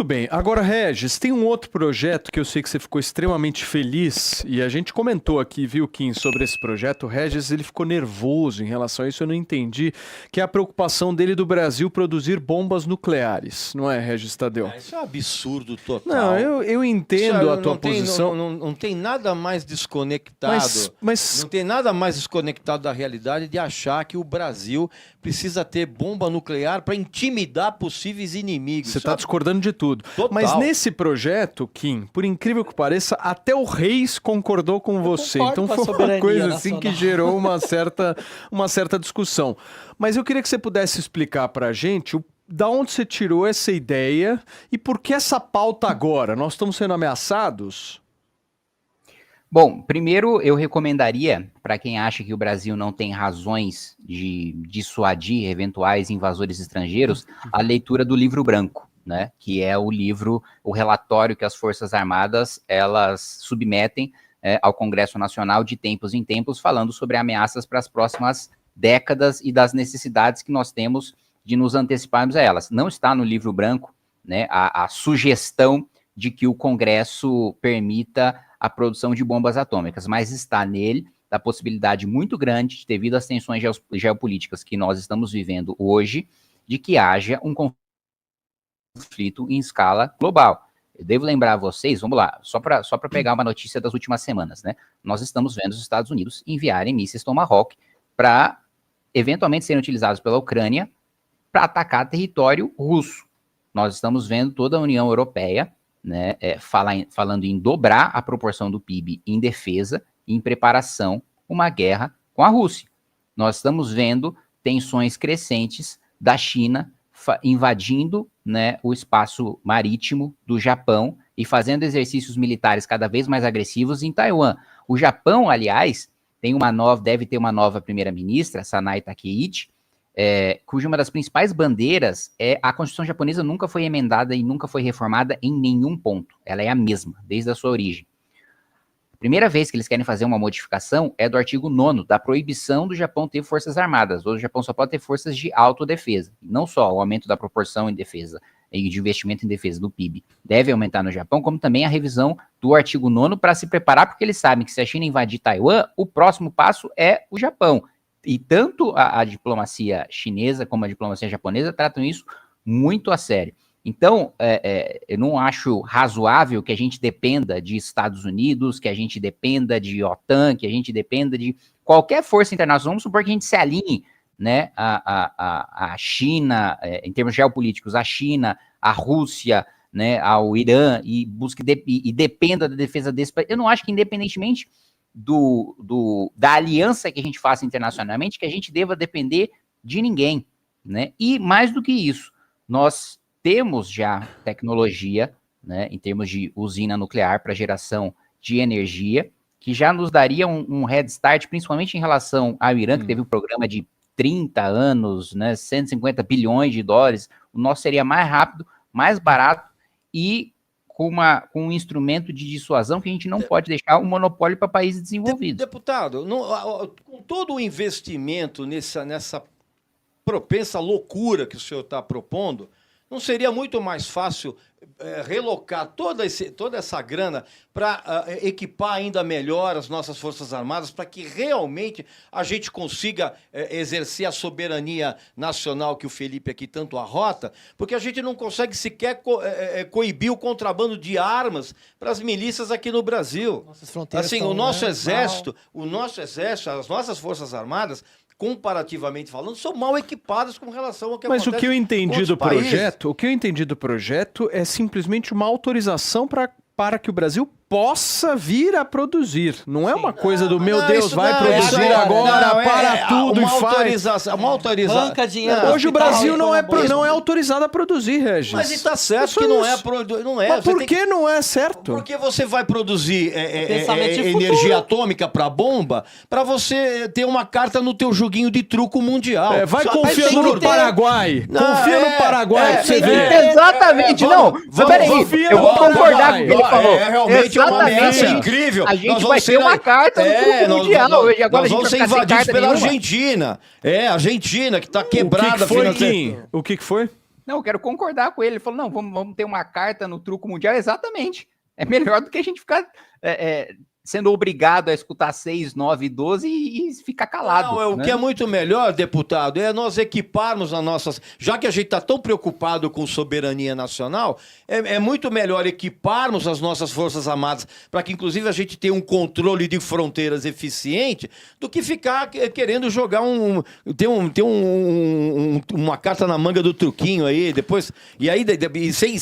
Muito bem. Agora, Regis, tem um outro projeto que eu sei que você ficou extremamente feliz e a gente comentou aqui, viu, Kim, sobre esse projeto. O Regis, ele ficou nervoso em relação a isso, eu não entendi, que é a preocupação dele do Brasil produzir bombas nucleares, não é, Regis Tadeu? Isso é um absurdo total. Não, eu entendo a tua posição. Não tem nada mais desconectado, não tem nada mais desconectado da realidade de achar que o Brasil precisa ter bomba nuclear para intimidar possíveis inimigos. Você está discordando de tudo. Total. Mas nesse projeto, Kim, por incrível que pareça, até o Reis concordou com você. Então foi uma coisa assim que gerou uma certa discussão. Mas eu queria que você pudesse explicar para a gente da onde você tirou essa ideia e por que essa pauta agora? Nós estamos sendo ameaçados? Bom, primeiro eu recomendaria, para quem acha que o Brasil não tem razões de dissuadir eventuais invasores estrangeiros, a leitura do Livro Branco, né? Que é o relatório que as Forças Armadas elas submetem ao Congresso Nacional de tempos em tempos, falando sobre ameaças para as próximas décadas e das necessidades que nós temos de nos anteciparmos a elas. Não está no Livro Branco, né, a sugestão de que o Congresso permita a produção de bombas atômicas, mas está nele a possibilidade muito grande, devido às tensões geopolíticas que nós estamos vivendo hoje, de que haja um conflito em escala global. Eu devo lembrar a vocês, vamos lá, só para pegar uma notícia das últimas semanas, né? Nós estamos vendo os Estados Unidos enviarem mísseis Tomahawk para eventualmente serem utilizados pela Ucrânia para atacar território russo. Nós estamos vendo toda a União Europeia, né, falando em dobrar a proporção do PIB em defesa e em preparação uma guerra com a Rússia. Nós estamos vendo tensões crescentes da China invadindo, né, o espaço marítimo do Japão e fazendo exercícios militares cada vez mais agressivos em Taiwan. O Japão, aliás, deve ter uma nova primeira-ministra, Sanai Takeichi, cuja uma das principais bandeiras é a Constituição japonesa nunca foi emendada e nunca foi reformada em nenhum ponto. Ela é a mesma, desde a sua origem. A primeira vez que eles querem fazer uma modificação é do artigo 9º, da proibição do Japão ter forças armadas. Hoje o Japão só pode ter forças de autodefesa. Não só o aumento da proporção em defesa e de investimento em defesa do PIB deve aumentar no Japão, como também a revisão do artigo 9º para se preparar, porque eles sabem que se a China invadir Taiwan, o próximo passo é o Japão. E tanto a diplomacia chinesa como a diplomacia japonesa tratam isso muito a sério. Então, eu não acho razoável que a gente dependa de Estados Unidos, que a gente dependa de OTAN, que a gente dependa de qualquer força internacional. Vamos supor que a gente se alinhe, né, a China, em termos geopolíticos, a China, a Rússia, né, ao Irã, e dependa da defesa desse país. Eu não acho que, independentemente da aliança que a gente faça internacionalmente, que a gente deva depender de ninguém, né? E mais do que isso, nós temos já tecnologia, né, em termos de usina nuclear para geração de energia, que já nos daria um head start, principalmente em relação ao Irã, que teve um programa de 30 anos, né, 150 bilhões de dólares. O nosso seria mais rápido, mais barato e com um instrumento de dissuasão que a gente não pode deixar um monopólio para países desenvolvidos. Deputado, com todo o investimento nessa propensa loucura que o senhor está propondo, não seria muito mais fácil relocar toda essa grana para equipar ainda melhor as nossas Forças Armadas, para que realmente a gente consiga exercer a soberania nacional que o Felipe aqui tanto arrota, porque a gente não consegue sequer coibir o contrabando de armas para as milícias aqui no Brasil. Nossas fronteiras assim, o nosso exército, as nossas Forças Armadas, comparativamente falando, são mal equipadas com relação ao que acontece. Mas o que eu entendi do projeto é simplesmente uma autorização para que o Brasil possa vir a produzir. Não é uma coisa do, meu Deus, vai produzir agora, para tudo e faz. Uma autorização. Banca dinheiro. Hoje o Brasil não é autorizado a produzir, Regis. Mas está certo que não é. Mas por que não é certo? Porque você vai produzir energia atômica para bomba, para você ter uma carta no teu joguinho de truco mundial. Vai confiando no Paraguai. Confia no Paraguai pra você ver. Exatamente, não. Peraí, eu vou concordar com o que ele falou. Realmente uma ameaça incrível. A gente vai ter uma carta no truco mundial. Nós vamos ser invadidos pela Argentina. A Argentina que está quebrada financeiramente. O que foi? Não, eu quero concordar com ele. Ele falou, não, vamos ter uma carta no truco mundial. Exatamente. É melhor do que a gente ficar sendo obrigado a escutar 6, 9, 12 e ficar calado. Não, o que é muito melhor, deputado, é nós equiparmos as nossas... Já que a gente está tão preocupado com soberania nacional, é muito melhor equiparmos as nossas Forças Armadas para que, inclusive, a gente tenha um controle de fronteiras eficiente do que ficar querendo jogar uma carta na manga do truquinho aí, depois... E aí, sem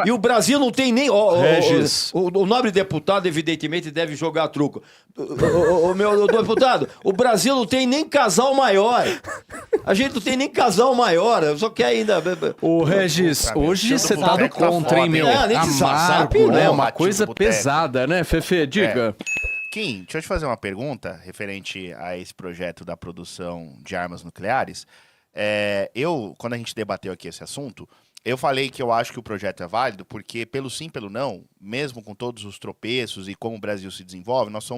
e o Brasil não tem nem... O nobre deputado, evidentemente, deve jogar truco. Meu deputado, o Brasil não tem nem casal maior. A gente não tem nem casal maior. Só quer ainda... Ô, Regis, hoje você tá do contra, hein, meu? Amargo, né? Uma coisa pesada, né, Fefe? Diga. Kim, deixa eu te fazer uma pergunta referente a esse projeto da produção de armas nucleares. Quando a gente debateu aqui esse assunto, eu falei que eu acho que o projeto é válido porque, pelo sim, pelo não, mesmo com todos os tropeços e como o Brasil se desenvolve, nós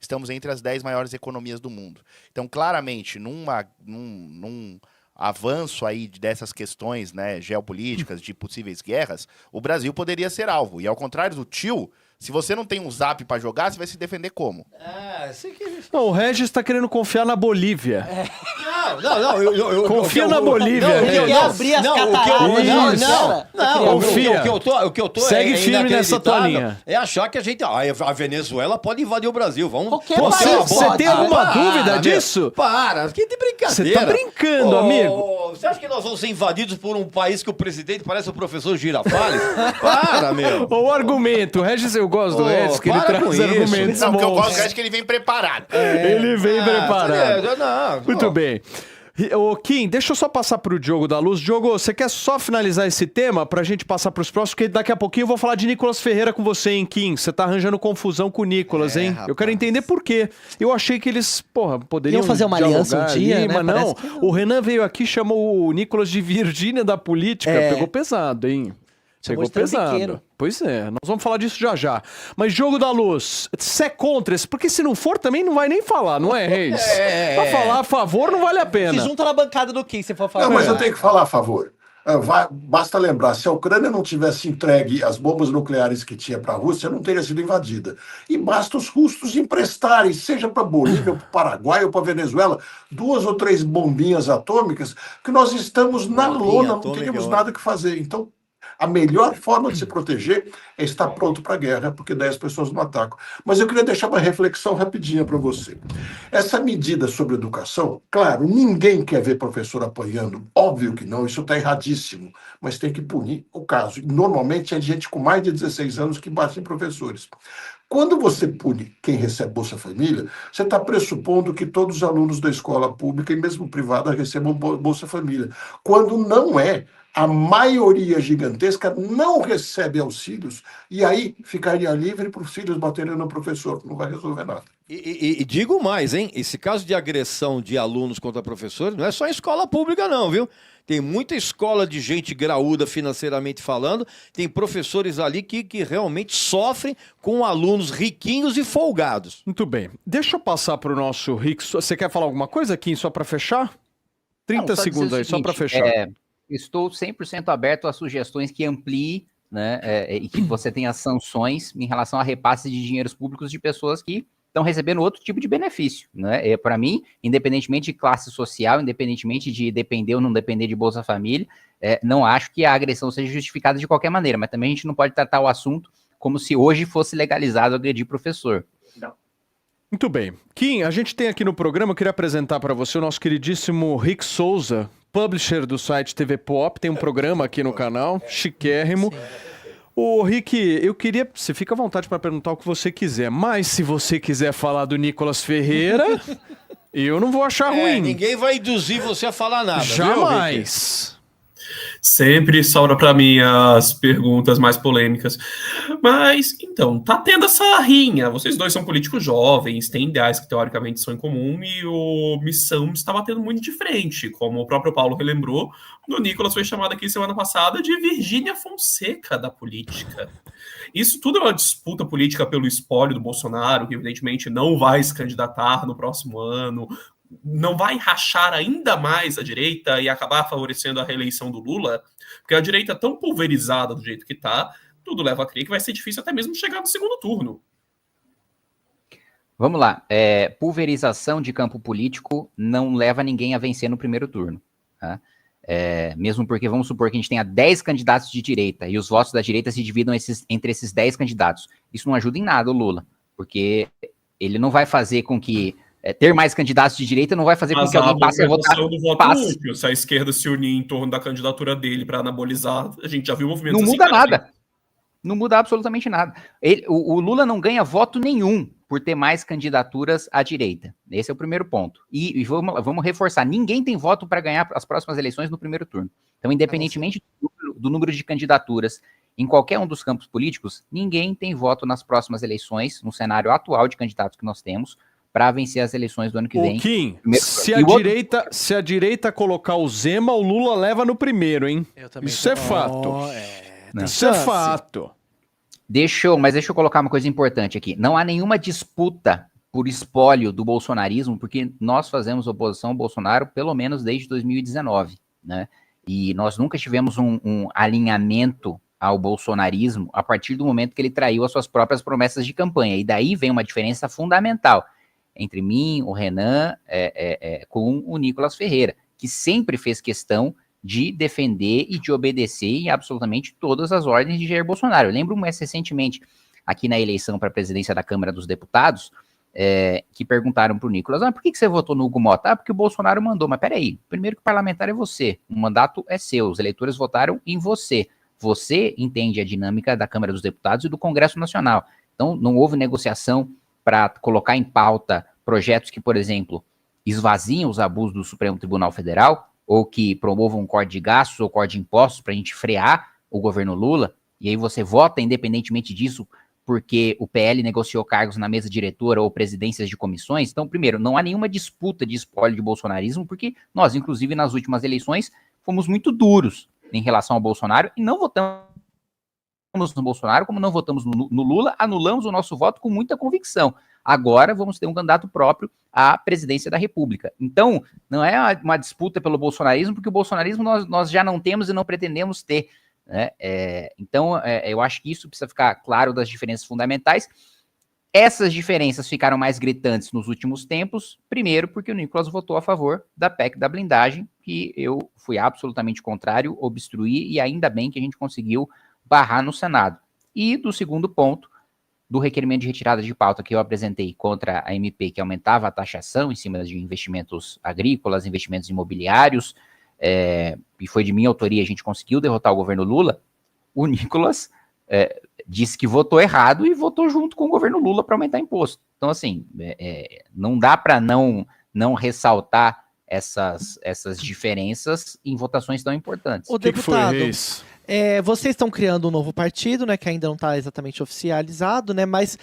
estamos entre as 10 maiores economias do mundo. Então, claramente, num avanço aí dessas questões, né, geopolíticas, de possíveis guerras, o Brasil poderia ser alvo. E ao contrário do tio, se você não tem um zap pra jogar, você vai se defender como? Não, o Regis tá querendo confiar na Bolívia. Não. Confia na Bolívia. Não, abrir as cataratas. Não, confia. O que eu tô Segue firme nessa tua linha. É achar que a Venezuela pode invadir o Brasil. Você tem alguma dúvida disso? Para, que de brincadeira. Você tá brincando, amigo. Você acha que nós vamos ser invadidos por um país que o presidente parece o professor Girafales? Para, meu. O argumento, o Regis, eu gosto do Regis, que ele traz argumentos. Não, o que eu gosto do Regis é que ele vem preparado. Ele vem preparado. Muito bem. Ô, Kim, deixa eu só passar pro Diogo da Luz. Diogo, você quer só finalizar esse tema pra gente passar pros próximos? Porque daqui a pouquinho eu vou falar de Nicolas Ferreira com você, hein, Kim? Você tá arranjando confusão com o Nicolas, hein? Rapaz. Eu quero entender por quê. Eu achei que eles, poderiam fazer uma aliança um dia, ali, né? Mas não. O Renan veio aqui, chamou o Nicolas de Virgínia da política. Pegou pesado, hein? Pegou pesado. Pois é, nós vamos falar disso já. Mas Jogo da Luz, você é contra esse? Porque se não for, também não vai nem falar, não é, Reis? Pra falar a favor, não vale a pena. Se junta na bancada do Kim, se for falar. Não, mas eu tenho que falar a favor. Basta lembrar, se a Ucrânia não tivesse entregue as bombas nucleares que tinha para a Rússia, não teria sido invadida. E basta os russos emprestarem, seja para a Bolívia, para o Paraguai ou para a Venezuela, 2 ou 3 bombinhas atômicas, que nós estamos na lona, não teríamos nada que fazer. Então, a melhor forma de se proteger é estar pronto para a guerra, porque daí as pessoas não atacam. Mas eu queria deixar uma reflexão rapidinha para você. Essa medida sobre educação, claro, ninguém quer ver professor apanhando, óbvio que não, isso está erradíssimo, mas tem que punir o caso. Normalmente é gente com mais de 16 anos que bate em professores. Quando você pune quem recebe Bolsa Família, você está pressupondo que todos os alunos da escola pública e mesmo privada recebam Bolsa Família. Quando não é, a maioria gigantesca não recebe auxílios e aí ficaria livre para os filhos baterem no professor. Não vai resolver nada. E digo mais, hein? Esse caso de agressão de alunos contra professores não é só em escola pública não, viu? Tem muita escola de gente graúda financeiramente falando, tem professores ali que realmente sofrem com alunos riquinhos e folgados. Muito bem. Deixa eu passar para o nosso Rick. Você quer falar alguma coisa, Kim, só para fechar? 30 segundos aí, só para fechar. Estou 100% aberto a sugestões que ampliem, né, e que você tenha sanções em relação a repasse de dinheiros públicos de pessoas que estão recebendo outro tipo de benefício, né? Para mim, independentemente de classe social, independentemente de depender ou não depender de Bolsa Família, não acho que a agressão seja justificada de qualquer maneira, mas também a gente não pode tratar o assunto como se hoje fosse legalizado agredir professor. Não. Muito bem. Kim, a gente tem aqui no programa, eu queria apresentar para você o nosso queridíssimo Rick Souza, publisher do site TV Pop, tem um programa aqui no canal, chiquérrimo. Ô, Rick, eu queria... Você fica à vontade para perguntar o que você quiser, mas se você quiser falar do Nicolas Ferreira, eu não vou achar ruim. Ninguém vai induzir você a falar nada. Jamais. Viu, Sempre sobra para mim as perguntas mais polêmicas. Mas, então, tá tendo essa rinha. Vocês dois são políticos jovens, têm ideais que teoricamente são em comum e o Missão está batendo muito de frente. Como o próprio Paulo relembrou, o Nicolas foi chamado aqui semana passada de Virgínia Fonseca da política. Isso tudo é uma disputa política pelo espólio do Bolsonaro, que evidentemente não vai se candidatar no próximo ano, não vai rachar ainda mais a direita e acabar favorecendo a reeleição do Lula? Porque a direita tão pulverizada do jeito que está, tudo leva a crer que vai ser difícil até mesmo chegar no segundo turno. Vamos lá. Pulverização de campo político não leva ninguém a vencer no primeiro turno. Tá? Mesmo porque vamos supor que a gente tenha 10 candidatos de direita e os votos da direita se dividam entre esses 10 candidatos. Isso não ajuda em nada o Lula, porque ele não vai fazer com que ter mais candidatos de direita não vai fazer com que alguém passe a votar. Do voto útil, se a esquerda se unir em torno da candidatura dele para anabolizar, a gente já viu movimentos assim. Não muda nada. Não muda absolutamente nada. O Lula não ganha voto nenhum por ter mais candidaturas à direita. Esse é o primeiro ponto. E vamos reforçar, ninguém tem voto para ganhar as próximas eleições no primeiro turno. Então, independentemente do número de candidaturas em qualquer um dos campos políticos, ninguém tem voto nas próximas eleições, no cenário atual de candidatos que nós temos, para vencer as eleições do ano que vem. Kim, se a direita colocar o Zema, o Lula leva no primeiro, hein? Isso é fato. Isso é fato. Deixa eu colocar uma coisa importante aqui. Não há nenhuma disputa por espólio do bolsonarismo, porque nós fazemos oposição ao Bolsonaro pelo menos desde 2019, né? E nós nunca tivemos um alinhamento ao bolsonarismo a partir do momento que ele traiu as suas próprias promessas de campanha. E daí vem uma diferença fundamental entre mim, o Renan, com o Nicolas Ferreira, que sempre fez questão de defender e de obedecer em absolutamente todas as ordens de Jair Bolsonaro. Eu lembro mais recentemente, aqui na eleição para a presidência da Câmara dos Deputados, que perguntaram para o Nicolas, por que você votou no Hugo Mota? Porque o Bolsonaro mandou. Mas peraí, primeiro que o parlamentar é você, o mandato é seu, os eleitores votaram em você. Você entende a dinâmica da Câmara dos Deputados e do Congresso Nacional. Então, não houve negociação para colocar em pauta projetos que, por exemplo, esvaziam os abusos do Supremo Tribunal Federal, ou que promovam um corte de gastos ou corte de impostos para a gente frear o governo Lula, e aí você vota independentemente disso porque o PL negociou cargos na mesa diretora ou presidências de comissões. Então, primeiro, não há nenhuma disputa de espólio de bolsonarismo, porque nós, inclusive, nas últimas eleições, fomos muito duros em relação ao Bolsonaro e não votamos no Bolsonaro, como não votamos no Lula, anulamos o nosso voto com muita convicção. Agora vamos ter um candidato próprio à presidência da República. Então, não é uma disputa pelo bolsonarismo, porque o bolsonarismo nós já não temos e não pretendemos ter. Né? Então, eu acho que isso precisa ficar claro das diferenças fundamentais. Essas diferenças ficaram mais gritantes nos últimos tempos, primeiro porque o Nicolas votou a favor da PEC da blindagem, que eu fui absolutamente contrário, obstruí, e ainda bem que a gente conseguiu barrar no Senado. E do segundo ponto, do requerimento de retirada de pauta que eu apresentei contra a MP, que aumentava a taxação em cima de investimentos agrícolas, investimentos imobiliários, e foi de minha autoria, a gente conseguiu derrotar o governo Lula. O Nicolas disse que votou errado e votou junto com o governo Lula para aumentar imposto. Então, assim, não dá para não ressaltar essas diferenças em votações tão importantes. O deputado, vocês estão criando um novo partido, né, que ainda não está exatamente oficializado, né, mas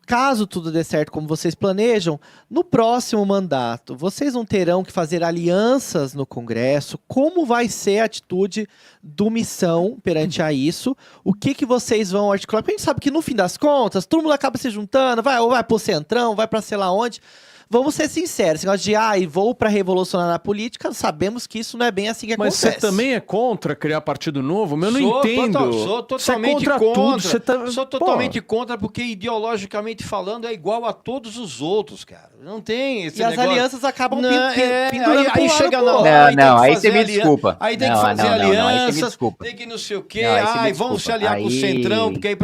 caso tudo dê certo como vocês planejam, no próximo mandato, vocês não terão que fazer alianças no Congresso? Como vai ser a atitude do Missão perante a isso? O que vocês vão articular? Porque a gente sabe que no fim das contas, todo mundo acaba se juntando, ou vai pro Centrão, vai pra sei lá onde. Vamos ser sinceros, esse negócio de vou para revolucionar na política, sabemos que isso não é bem assim que acontece. Mas você também é contra criar partido novo? Eu não entendo. Sou totalmente contra. Sou totalmente contra, porque ideologicamente falando é igual a todos os outros, cara. Não tem esse negócio. E as alianças acabam pendurando aí chega na hora. Aí você me desculpa. Aí tem que fazer aliança, tem que não sei o quê. Vamos se aliar com o Centrão, porque aí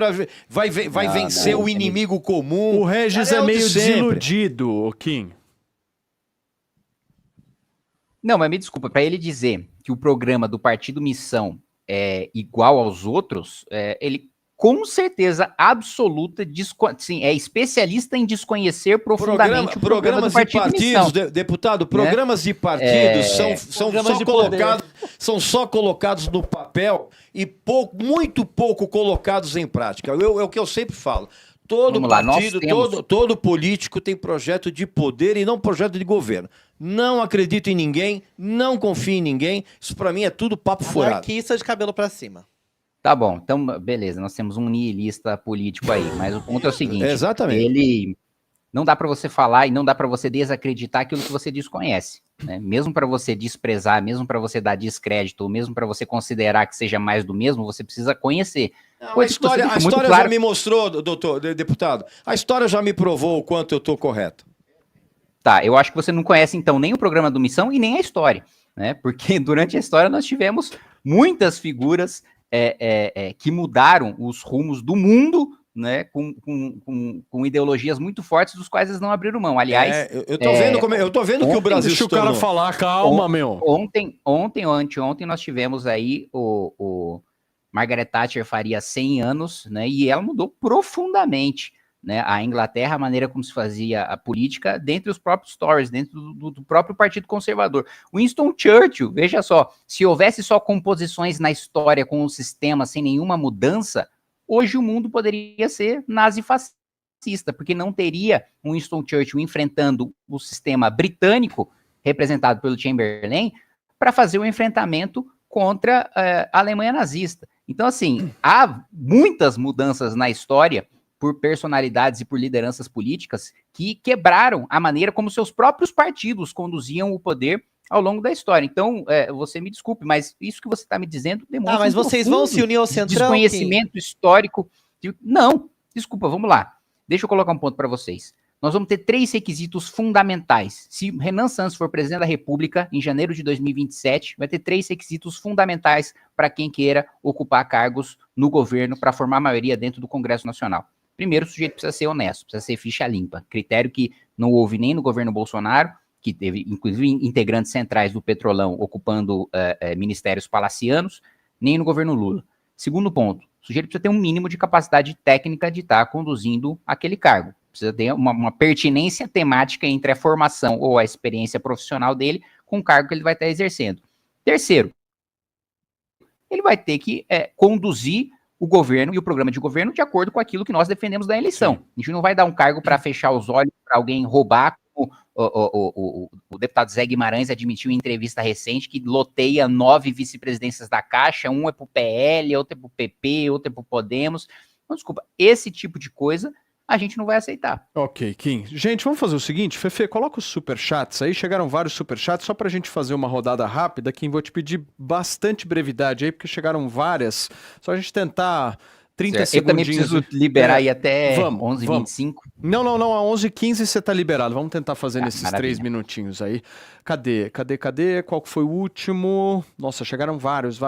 vai vencer o inimigo comum. O Regis é meio desiludido, Kim. Não, mas me desculpa, para ele dizer que o programa do Partido Missão é igual aos outros, ele com certeza absoluta é especialista em desconhecer profundamente o programa do Partido partidos, Missão. Deputado, programas de partidos são só colocados no papel e muito pouco colocados em prática. É o que eu sempre falo. Todo partido, todo político tem projeto de poder e não projeto de governo. Não acredito em ninguém, não confio em ninguém. Isso pra mim é tudo papo furado. Anarquista de cabelo pra cima. Tá bom, então beleza, nós temos um nihilista político aí, mas o ponto é o seguinte. Exatamente. não dá para você falar e não dá para você desacreditar aquilo que você desconhece, né? Mesmo para você desprezar, mesmo para você dar descrédito, ou mesmo para você considerar que seja mais do mesmo, você precisa conhecer. Não, a história já me mostrou, deputado, a história já me provou o quanto eu estou correto. Tá, eu acho que você não conhece, então, nem o programa do Missão e nem a história, né? Porque durante a história nós tivemos muitas figuras que mudaram os rumos do mundo, né, com ideologias muito fortes, dos quais eles não abriram mão. Aliás, eu tô vendo que o Brasil deixa o cara falar, calma, meu. Ontem ou anteontem nós tivemos aí o Margaret Thatcher faria 100 anos, né, e ela mudou profundamente, né, a Inglaterra, a maneira como se fazia a política dentro dos próprios Tories, dentro do próprio Partido Conservador. Winston Churchill, veja só, se houvesse só composições na história com o sistema sem nenhuma mudança, hoje o mundo poderia ser nazi-fascista, porque não teria um Winston Churchill enfrentando o sistema britânico, representado pelo Chamberlain, para fazer o enfrentamento contra a Alemanha nazista. Então, assim, há muitas mudanças na história por personalidades e por lideranças políticas que quebraram a maneira como seus próprios partidos conduziam o poder ao longo da história. Então, você me desculpe, mas isso que você está me dizendo demonstra mas vocês vão se unir ao Centrão? Desconhecimento histórico. Não, desculpa, vamos lá. Deixa eu colocar um ponto para vocês. Nós vamos ter 3 requisitos fundamentais. Se Renan Santos for presidente da República em janeiro de 2027, vai ter 3 requisitos fundamentais para quem queira ocupar cargos no governo para formar maioria dentro do Congresso Nacional. Primeiro, o sujeito precisa ser honesto, precisa ser ficha limpa. Critério que não houve nem no governo Bolsonaro, que teve, inclusive, integrantes centrais do Petrolão ocupando ministérios palacianos, nem no governo Lula. Segundo ponto, o sujeito precisa ter um mínimo de capacidade técnica de estar conduzindo aquele cargo. Precisa ter uma pertinência temática entre a formação ou a experiência profissional dele com o cargo que ele vai estar exercendo. Terceiro, ele vai ter que conduzir o governo e o programa de governo de acordo com aquilo que nós defendemos da eleição. Sim. A gente não vai dar um cargo para fechar os olhos para alguém roubar, como o deputado Zé Guimarães admitiu em entrevista recente que loteia 9 vice-presidências da Caixa, um é para o PL, outro é para o PP, outro é para o Podemos. Não, desculpa, esse tipo de coisa a gente não vai aceitar. Ok, Kim. Gente, vamos fazer o seguinte, Fefe, coloca os superchats aí, chegaram vários superchats, só pra gente fazer uma rodada rápida, Kim, vou te pedir bastante brevidade aí, porque chegaram várias, só a gente tentar 30 segundinhos. Eu também preciso liberar aí até 11h25. Não, a 11h15 você tá liberado, vamos tentar fazer nesses maravilha. 3 minutinhos aí. Cadê? Qual que foi o último? Nossa, chegaram vários.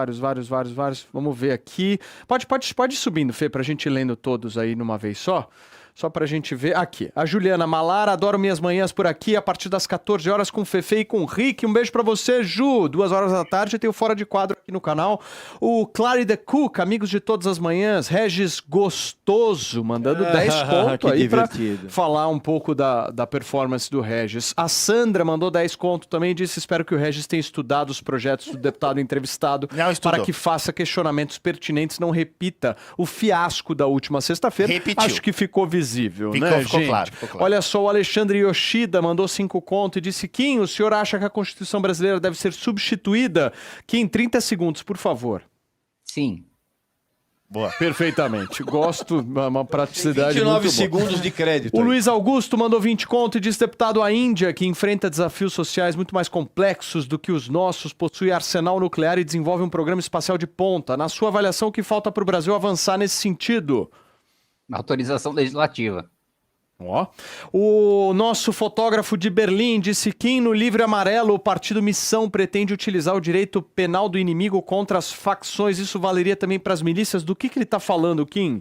Vamos ver aqui. Pode ir subindo, Fê, pra gente ir lendo todos aí numa vez só. Só pra gente ver. Aqui, a Juliana Malara, adoro minhas manhãs por aqui, a partir das 14 horas com o Fefe e com o Rick. Um beijo pra você, Ju. 2 horas da tarde, tem o Fora de Quadro aqui no canal. O Clary the Cook, amigos de todas as manhãs. Regis Gostoso, mandando 10 conto aí divertido. Pra falar um pouco da performance do Regis. A Sandra mandou 10 conto também e disse, espero que o Regis tenha estudado os projetos do deputado entrevistado para que faça questionamentos pertinentes, não repita o fiasco da última sexta-feira. Repetiu. Acho que ficou visível. Ficou claro. Olha só, o Alexandre Yoshida mandou 5 conto e disse, Kim, o senhor acha que a Constituição brasileira deve ser substituída? Kim, 30 segundos, por favor. Sim. Boa. Perfeitamente. Gosto, uma praticidade 29 muito segundos de crédito. O Luiz Augusto mandou 20 conto e disse, deputado, a Índia, que enfrenta desafios sociais muito mais complexos do que os nossos, possui arsenal nuclear e desenvolve um programa espacial de ponta. Na sua avaliação, o que falta para o Brasil avançar nesse sentido? Autorização legislativa. Ó. O nosso fotógrafo de Berlim disse que no Livre Amarelo o partido Missão pretende utilizar o direito penal do inimigo contra as facções. Isso valeria também para as milícias? Do que ele está falando, Kim?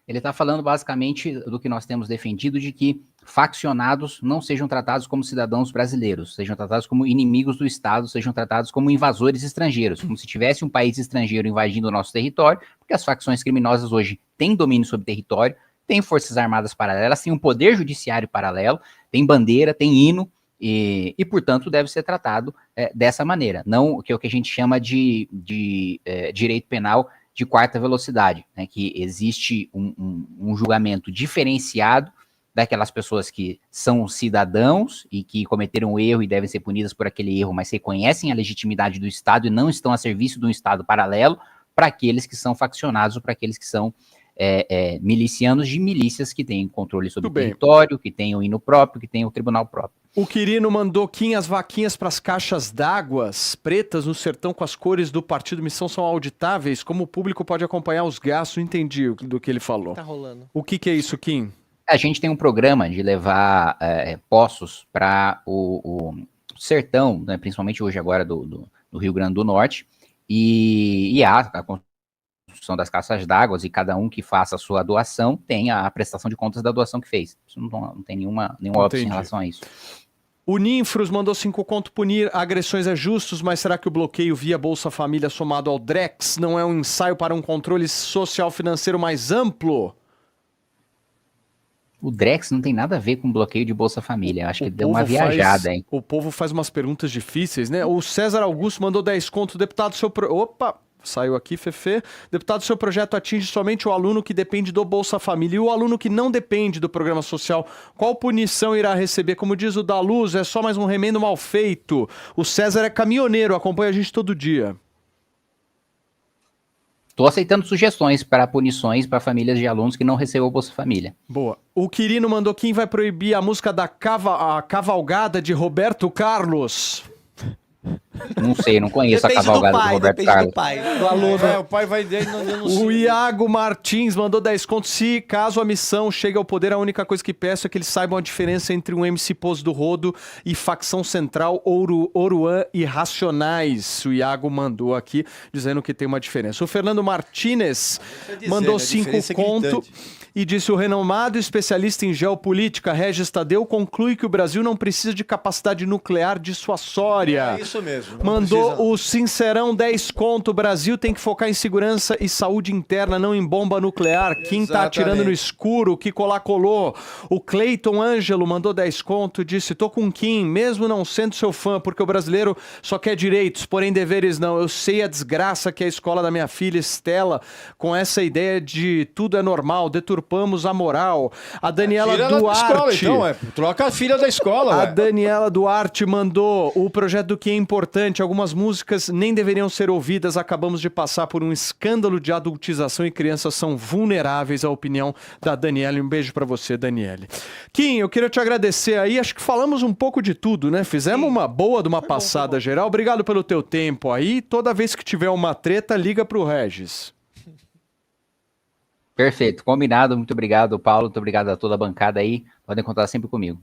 Ele está falando basicamente do que nós temos defendido, de que faccionados não sejam tratados como cidadãos brasileiros, sejam tratados como inimigos do Estado, sejam tratados como invasores estrangeiros, como se tivesse um país estrangeiro invadindo o nosso território, porque as facções criminosas hoje têm domínio sobre o território, têm forças armadas paralelas, têm um poder judiciário paralelo, têm bandeira, têm hino, e portanto, deve ser tratado dessa maneira, não que é o que a gente chama de direito penal de 4ª velocidade, né, que existe um julgamento diferenciado daquelas pessoas que são cidadãos e que cometeram um erro e devem ser punidas por aquele erro, mas reconhecem a legitimidade do Estado e não estão a serviço de um Estado paralelo, para aqueles que são faccionados ou para aqueles que são milicianos de milícias que têm controle sobre o território, que têm o hino próprio, que têm o tribunal próprio. O Quirino mandou as vaquinhas para as caixas d'água pretas no sertão com as cores do Partido Missão são auditáveis. Como o público pode acompanhar os gastos? Não entendi do que ele falou. Tá rolando. O que é isso, Kim? A gente tem um programa de levar poços para o sertão, né, principalmente hoje agora do Rio Grande do Norte, e há a construção das caixas d'água, e cada um que faça a sua doação tem a prestação de contas da doação que fez. Isso não tem nenhuma óbvio em relação a isso. O Ninfros mandou 5 conto. Punir agressões é justos, mas será que o bloqueio via Bolsa Família somado ao Drex não é um ensaio para um controle social financeiro mais amplo? O Drex não tem nada a ver com bloqueio de Bolsa Família. Acho que deu uma viajada, hein? O povo faz umas perguntas difíceis, né? O César Augusto mandou 10 conto. Deputado, Opa! Saiu aqui, Fefe. Deputado, seu projeto atinge somente o aluno que depende do Bolsa Família. E o aluno que não depende do programa social, qual punição irá receber? Como diz o Daluz, é só mais um remendo mal feito. O César é caminhoneiro, acompanha a gente todo dia. Estou aceitando sugestões para punições para famílias de alunos que não recebam o Bolsa Família. Boa. O Quirino mandou quem vai proibir a música da Cavalgada de Roberto Carlos. Não sei, não conheço a cavalgada do Roberto Carlos. Do pai, do aluno. O pai vai dele não O Iago Martins mandou 10 contos. Se caso a missão chegue ao poder, a única coisa que peço é que eles saibam a diferença entre um MC Pose do Rodo e facção central Oruan e Racionais. O Iago mandou aqui dizendo que tem uma diferença. O Fernando Martinez mandou 5 conto. E disse: o renomado especialista em geopolítica, Regis Tadeu, conclui que o Brasil não precisa de capacidade nuclear dissuasória. É isso mesmo. Mandou o Sincerão 10 conto. O Brasil tem que focar em segurança e saúde interna, não em bomba nuclear. Quem tá atirando no escuro, que colou. O Cleiton Ângelo mandou 10 conto. Disse: tô com Kim, mesmo não sendo seu fã, porque o brasileiro só quer direitos, porém deveres não. Eu sei a desgraça que é a escola da minha filha Estela, com essa ideia de tudo é normal, deturpamos a moral. A Daniela Duarte... Escola, então, troca a filha da escola. A Daniela Duarte mandou: o projeto do que é importante, algumas músicas nem deveriam ser ouvidas, acabamos de passar por um escândalo de adultização e crianças são vulneráveis. A opinião da Daniela. Um beijo pra você, Daniele. Kim, eu queria te agradecer aí, acho que falamos um pouco de tudo, né? Fizemos uma boa de uma passada geral. Obrigado pelo teu tempo aí. Toda vez que tiver uma treta, liga pro Regis. Perfeito, combinado. Muito obrigado, Paulo. Muito obrigado a toda a bancada aí. Podem contar sempre comigo.